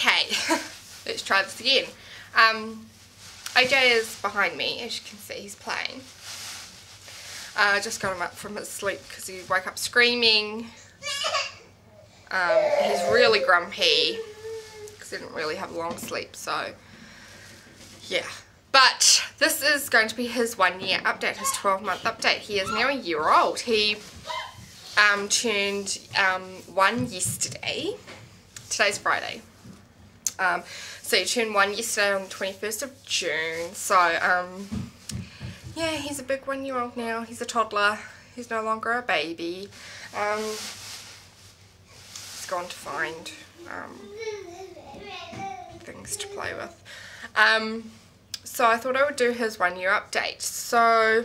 Okay, let's try this again. AJ is behind me, as you can see, he's playing. I just got him up from his sleep because he woke up screaming. He's really grumpy because he didn't really have a long sleep, so yeah. But this is going to be his 1 year update, his 12-month update. He is now a year old. He turned 1 yesterday. Today's Friday. So he turned 1 yesterday on the 21st of June. So yeah, he's a big 1 year old now. He's a toddler. He's no longer a baby. He's gone to find things to play with. So I thought I would do his 1 year update. So,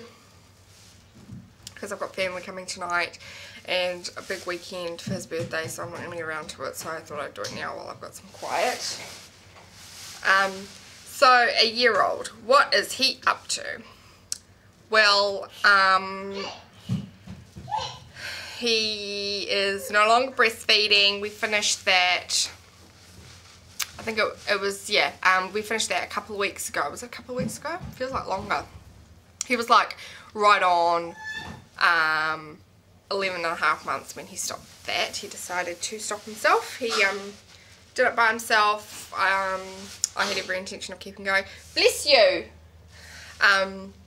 because I've got family coming tonight and a big weekend for his birthday, so I'm not going to get around to it, so I thought I'd do it now while I've got some quiet. So a year old, what is he up to? Well, he is no longer breastfeeding. We finished that, I think it was, yeah, we finished that a couple of weeks ago. Was it a couple of weeks ago? Feels like longer. He was like right on 11.5 months when he stopped that. He decided to stop himself. He did it by himself. I had every intention of keeping going. Bless you!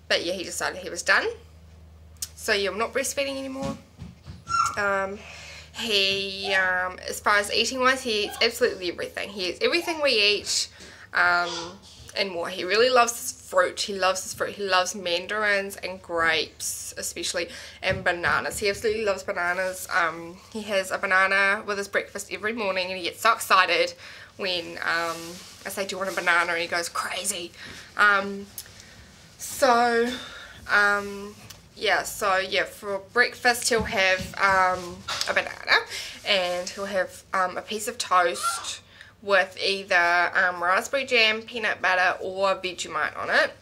But yeah, he decided he was done. So yeah, I'm not breastfeeding anymore. He, as far as eating wise, he eats absolutely everything. He eats everything we eat, and more. He really loves his fruit. He loves his fruit. He loves mandarins and grapes, especially, and bananas. He absolutely loves bananas. He has a banana with his breakfast every morning, and he gets so excited when I say, do you want a banana? And he goes crazy. Yeah, for breakfast he'll have a banana, and he'll have a piece of toast with either raspberry jam, peanut butter, or Vegemite on it.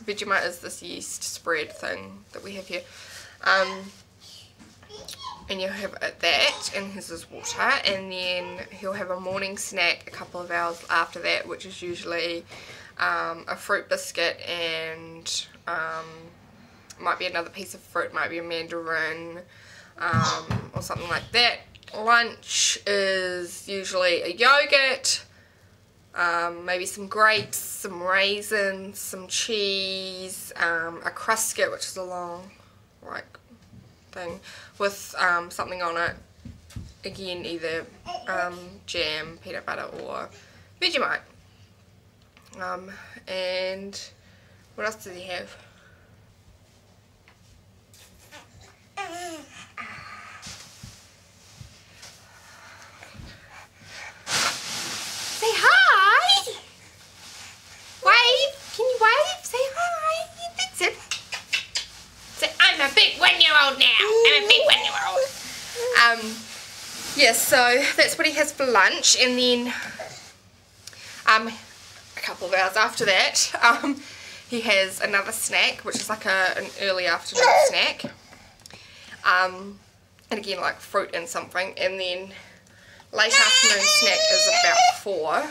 Vegemite is this yeast spread thing that we have here. And you'll have that, and here's his water, and then he'll have a morning snack a couple of hours after that, which is usually a fruit biscuit and might be another piece of fruit, might be a mandarin or something like that. Lunch is usually a yogurt, maybe some grapes, some raisins, some cheese, a crusket, which is a long like thing with something on it. Again, either jam, peanut butter, or Vegemite. And what else does he have? Say hi! Wave! Can you wave? Say hi! That's it. Say, I'm a big 1 year old now! I'm a big 1 year old! Yeah, so that's what he has for lunch, and then a couple of hours after that, he has another snack, which is like an early afternoon snack. And again, like fruit and something, and then late afternoon snack is about 4.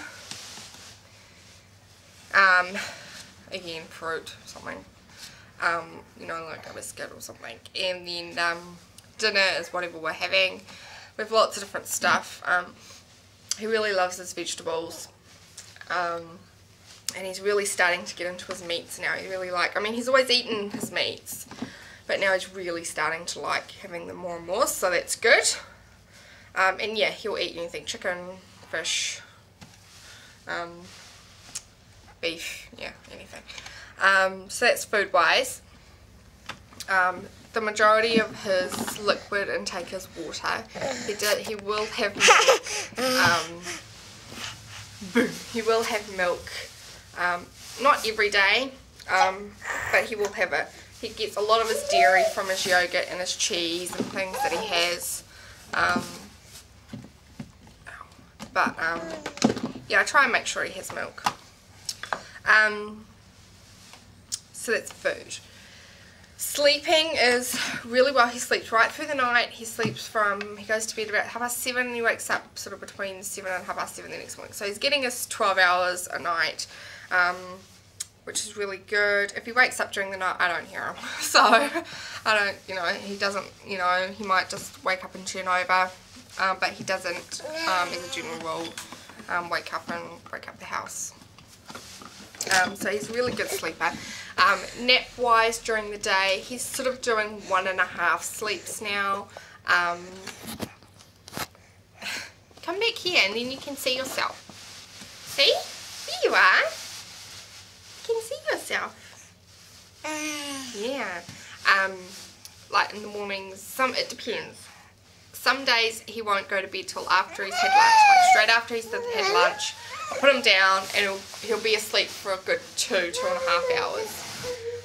Again, fruit, something, you know, like a biscuit or something, and then dinner is whatever we're having. We have lots of different stuff. He really loves his vegetables, and he's really starting to get into his meats now. He really I mean, he's always eaten his meats, but now he's really starting to like having them more and more, so that's good. And yeah, he'll eat anything, chicken, fish, beef, yeah, anything. So that's food wise. The majority of his liquid intake is water. He will have milk. He will have milk. Not every day, but he will have it. He gets a lot of his dairy from his yogurt and his cheese and things that he has. Yeah, I try and make sure he has milk. So that's food. Sleeping is really well. He sleeps right through the night. He goes to bed about 7:30 and he wakes up sort of between 7 and 7:30 the next morning. So he's getting his 12 hours a night, which is really good. If he wakes up during the night, I don't hear him. So I don't, he doesn't, he might just wake up and turn over, but he doesn't, as a general rule, wake up and break up the house. So he's a really good sleeper. Nap wise during the day, he's sort of doing 1.5 sleeps now. Come back here and then you can see yourself. See? There you are. You can see yourself. Yeah. Like in the mornings, it depends. Some days he won't go to bed till after he's had lunch, like straight after he's had lunch. I'll put him down and he'll be asleep for a good 2.5 hours,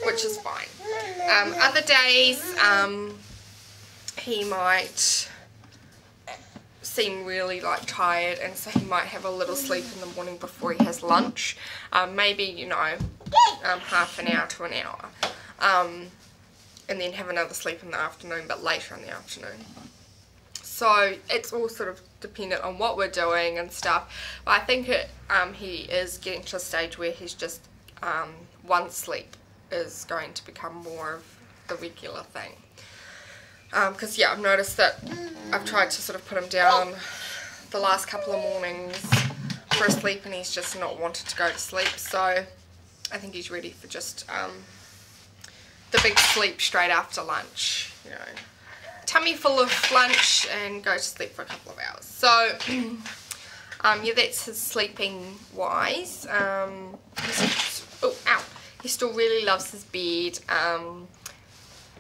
which is fine. Other days he might seem really like tired, and so he might have a little sleep in the morning before he has lunch, maybe half an hour to an hour, and then have another sleep in the afternoon, but later in the afternoon. So it's all sort of dependent on what we're doing and stuff. But I think he is getting to a stage where he's just one sleep is going to become more of the regular thing. Because yeah, I've noticed that I've tried to sort of put him down the last couple of mornings for a sleep, and he's just not wanted to go to sleep. So I think he's ready for just the big sleep straight after lunch, tummy full of lunch and go to sleep for a couple of hours. So yeah, that's his sleeping wise. He still really loves his bed,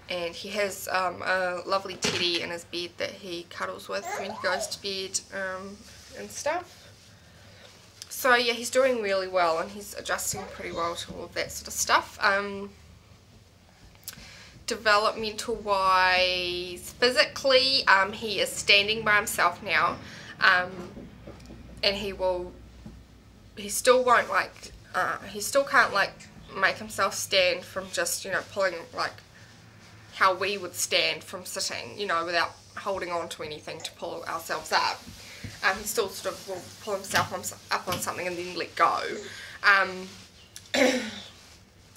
and he has a lovely teddy in his bed that he cuddles with when he goes to bed and stuff. So yeah, he's doing really well and he's adjusting pretty well to all of that sort of stuff. Developmental wise, physically, he is standing by himself now, and he still won't he still can't make himself stand from just pulling how we would stand from sitting, without holding on to anything to pull ourselves up. He still sort of will pull himself up on something and then let go.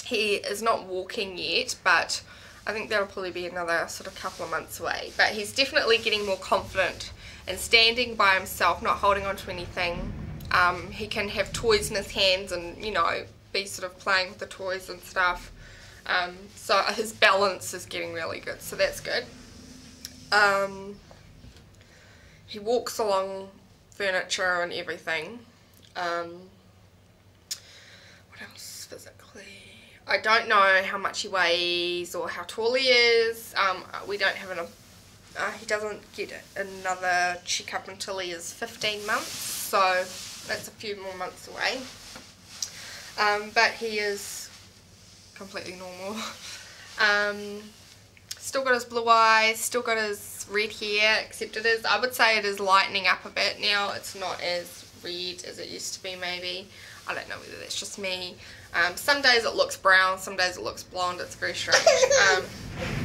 He is not walking yet, but I think that'll probably be another sort of couple of months away. But he's definitely getting more confident and standing by himself, not holding on to anything. He can have toys in his hands and, be sort of playing with the toys and stuff. So his balance is getting really good, so that's good. He walks along furniture and everything. What else physically? I don't know how much he weighs or how tall he is. We don't have he doesn't get another checkup until he is 15 months, so that's a few more months away. But he is completely normal. Still got his blue eyes, still got his red hair, except I would say it is lightening up a bit now. It's not as red as it used to be maybe. I don't know whether that's just me. Some days it looks brown, some days it looks blonde. It's very strange.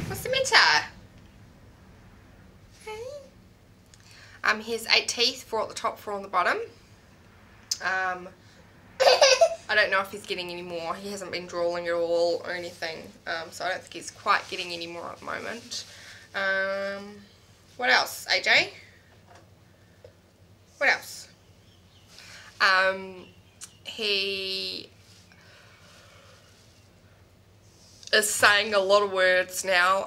What's the matter? He has 8 teeth, 4 at the top, 4 on the bottom. I don't know if he's getting any more. He hasn't been drooling at all or anything, so I don't think he's quite getting any more at the moment. What else, AJ? What else? He is saying a lot of words now.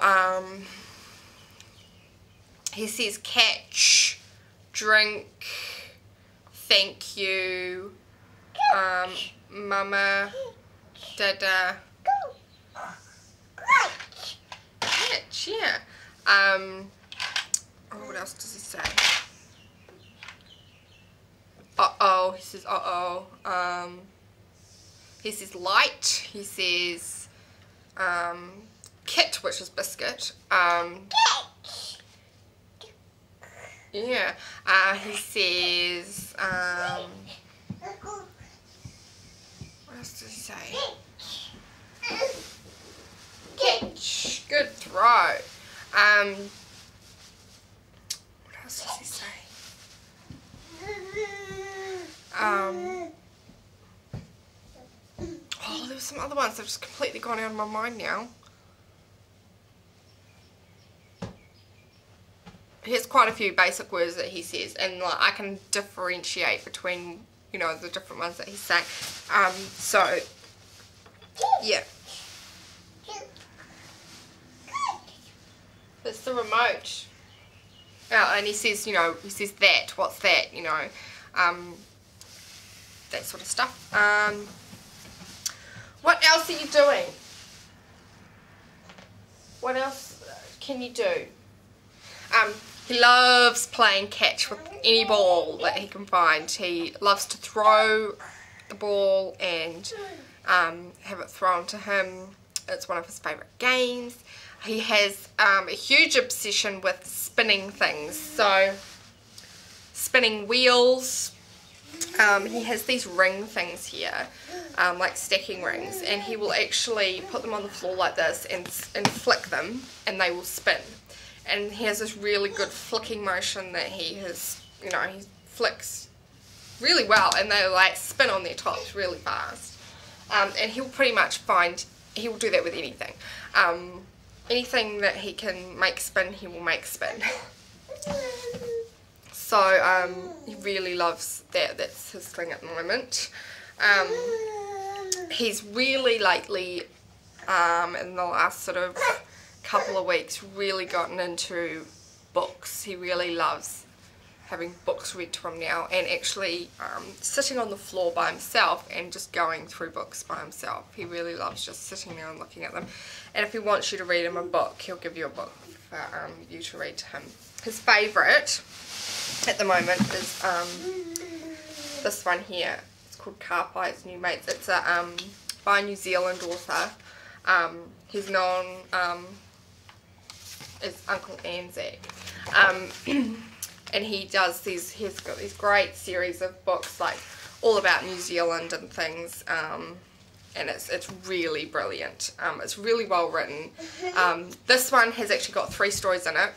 He says catch, drink, thank you, mama, dada, catch, yeah. Oh, what else does he say? Uh-oh, he says uh-oh. He says light, he says kit, which is biscuit. Yeah, he says, what else does he say? Catch, throw. What else does he say? Oh, there were some other ones that have just completely gone out of my mind now. Here's quite a few basic words that he says, and like I can differentiate between, you know, the different ones that he's saying. So yeah, it's the remote. Oh, and he says, you know, he says that. What's that? You know, that sort of stuff. What else are you doing? What else can you do? He loves playing catch with any ball that he can find. He loves to throw the ball and have it thrown to him. It's one of his favourite games. He has a huge obsession with spinning things. So, spinning wheels. He has these ring things here, like stacking rings, and he will actually put them on the floor like this and flick them, and they will spin. And he has this really good flicking motion that he has, you know, he flicks really well, and they like spin on their tops really fast. And he'll pretty much find, he will do that with anything. Anything that he can make spin, he will make spin. So he really loves that. That's his thing at the moment. He's really lately, in the last sort of couple of weeks, really gotten into books. He really loves having books read to him now, and actually sitting on the floor by himself and just going through books by himself. He really loves just sitting there and looking at them. And if he wants you to read him a book, he'll give you a book for you to read to him. His favourite at the moment is this one here. It's called Carpai's New Mates. It's a by a New Zealand author. He's known as Uncle Anzac. And he does these, he's got these great series of books like all about New Zealand and things, and it's really brilliant. It's really well written. This one has actually got 3 stories in it.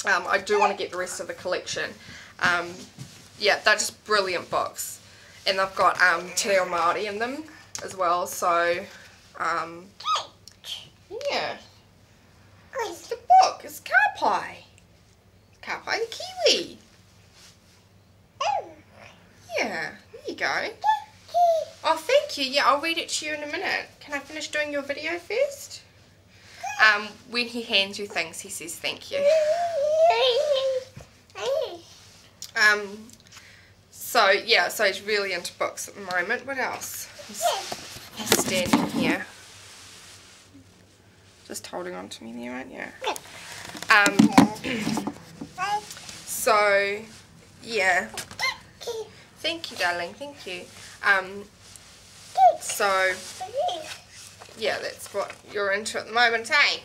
I do want to get the rest of the collection. Yeah, they're just brilliant books, and they've got Te Reo Māori in them as well, so yeah, it's the book, it's Carpai. Carpai the Kiwi. Yeah, there you go. Oh, thank you. Yeah, I'll read it to you in a minute. Can I finish doing your video first? When he hands you things, he says thank you. So, yeah, so he's really into books at the moment. What else? He's standing here. Just holding on to me there, aren't you? So, yeah. Thank you, darling. Thank you. So, yeah, that's what you're into at the moment, hey?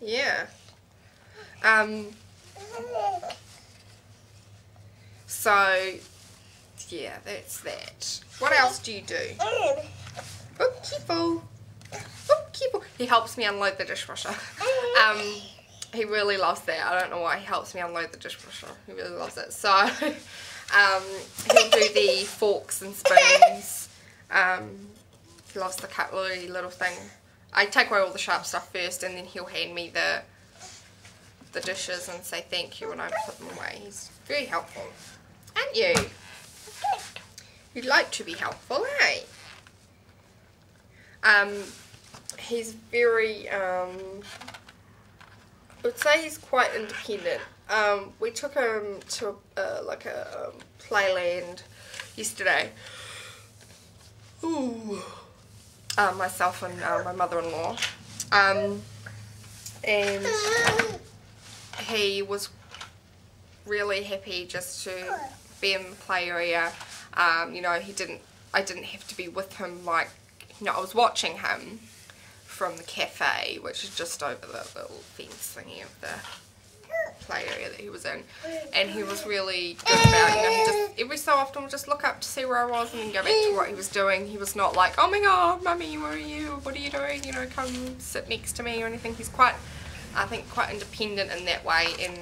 Yeah. So, yeah, that's that. What else do you do? Oh, careful. Oh, careful. He helps me unload the dishwasher. He really loves that. I don't know why he helps me unload the dishwasher. He really loves it. So, he'll do the forks and spoons. He loves the cutlery little thing. I take away all the sharp stuff first, and then he'll hand me the dishes and say thank you when I put them away. He's very helpful. Aren't you? You'd like to be helpful, eh? He's very, I would say he's quite independent. We took him to like a playland yesterday. Ooh. Myself and my mother-in-law. And he was really happy just to be in the play area. You know, I didn't have to be with him, like, you know, I was watching him from the cafe, which is just over the little fence thingy of the play area that he was in, and he was really good about, you know, he just every so often would just look up to see where I was and then go back to what he was doing. He was not like, oh my god, mummy, where are you, what are you doing, you know, come sit next to me or anything. He's quite, I think, quite independent in that way, and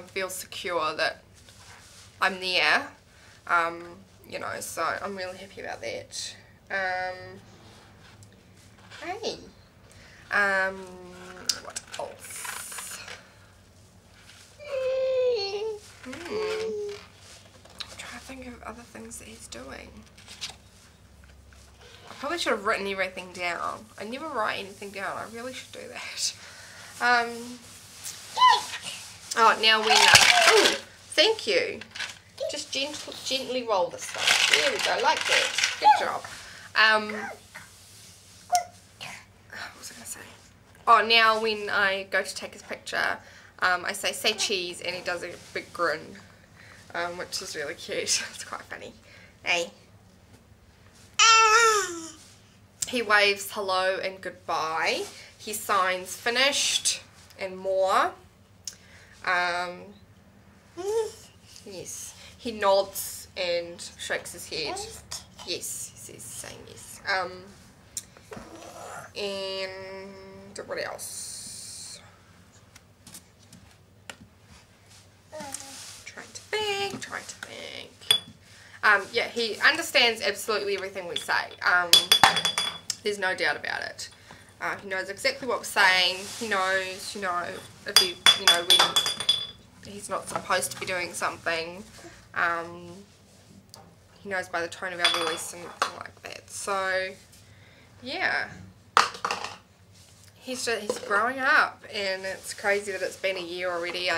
feels secure that I'm there, you know, so I'm really happy about that. Hey, what else? I'm trying to think of other things that he's doing. I probably should have written everything down. I never write anything down. I really should do that. Oh, now when, oh, thank you. Just gently roll this stuff. There we go, like that. Good job. What was I going to say? Oh, now when I go to take his picture, I say cheese, and he does a big grin, which is really cute. It's quite funny. Hey. He waves hello and goodbye. He signs finished and more. Yes. He nods and shakes his head. Yes, he's saying yes. And what else? Trying to think. Yeah, he understands absolutely everything we say. There's no doubt about it. He knows exactly what we're saying. He knows, you know, if he, you know, when he's not supposed to be doing something. He knows by the tone of our voice and everything like that. So, yeah. He's growing up, and it's crazy that it's been a year already.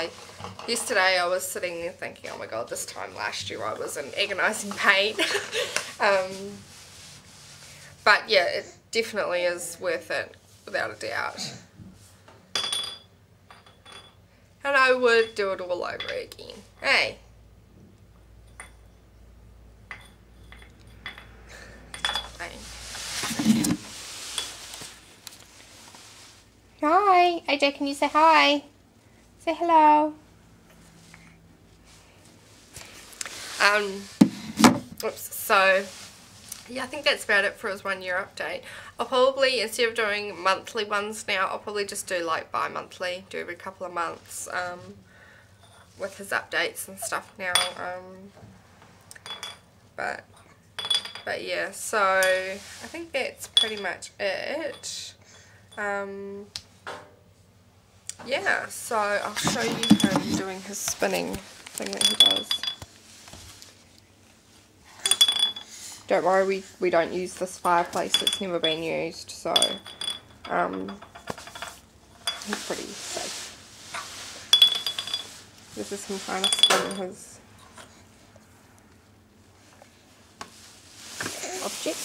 Yesterday I was sitting there thinking, oh my god, this time last year I was in agonising pain. But yeah, it definitely is worth it, without a doubt. And I would do it all over again. Hey. Hi. AJ, can you say hi? Say hello. Oops. So, yeah, I think that's about it for his 1 year update. I'll probably, instead of doing monthly ones now, I'll probably just do like bi-monthly, do every couple of months, with his updates and stuff now. But yeah, so I think that's pretty much it. Yeah, so I'll show you him doing his spinning thing that he does. Don't worry, we don't use this fireplace, it's never been used, so he's pretty safe. This is him trying to spin his object.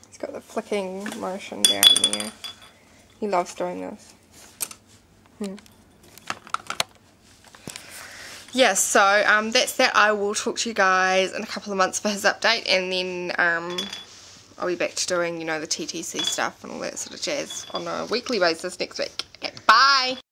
He's got the flicking motion down there. He loves doing this. Yes, so that's that. I will talk to you guys in a couple of months for his update, and then I'll be back to doing, you know, the TTC stuff and all that sort of jazz on a weekly basis next week. Okay, bye!